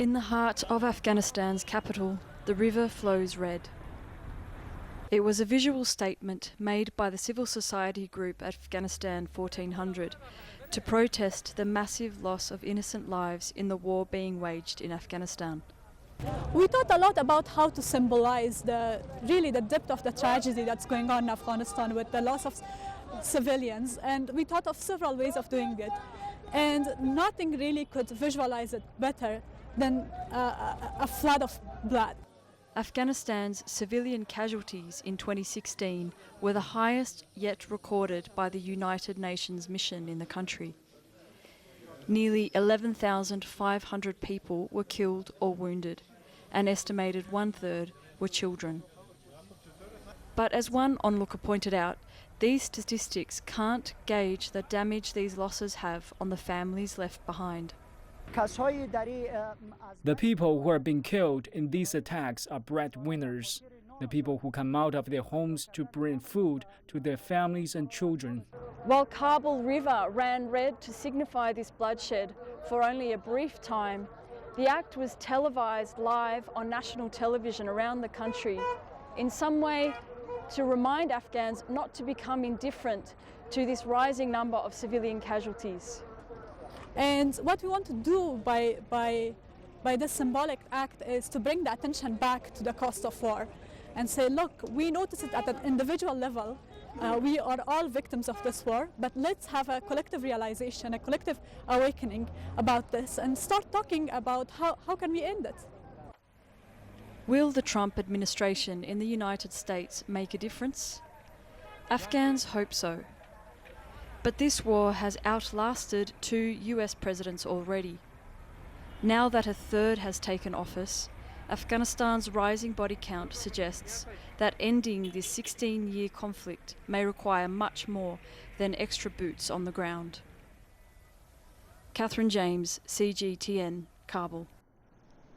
In the heart of Afghanistan's capital, the river flows red. It was a visual statement made by the civil society group Afghanistan 1400 to protest the massive loss of innocent lives in the war being waged in Afghanistan. We thought a lot about how to symbolize the depth of the tragedy that's going on in Afghanistan with the loss of civilians, and we thought of several ways of doing it. And nothing really could visualize it better than a flood of blood. Afghanistan's civilian casualties in 2016 were the highest yet recorded by the United Nations mission in the country. Nearly 11,500 people were killed or wounded, and estimated 1/3 were children. But as one onlooker pointed out, these statistics can't gauge the damage these losses have on the families left behind. The people who are being killed in these attacks are breadwinners, the people who come out of their homes to bring food to their families and children. While Kabul River ran red to signify this bloodshed for only a brief time, the act was televised live on national television around the country, in some way to remind Afghans not to become indifferent to this rising number of civilian casualties. And what we want to do by this symbolic act is to bring the attention back to the cost of war and say, look, we notice it at an individual level. We are all victims of this war, but let's have a collective realization, a collective awakening about this and start talking about how can we end it. Will the Trump administration in the United States make a difference? Afghans hope so. But this war has outlasted 2 US presidents already. Now that a third has taken office, Afghanistan's rising body count suggests that ending this 16-year conflict may require much more than extra boots on the ground. Catherine James, CGTN, Kabul.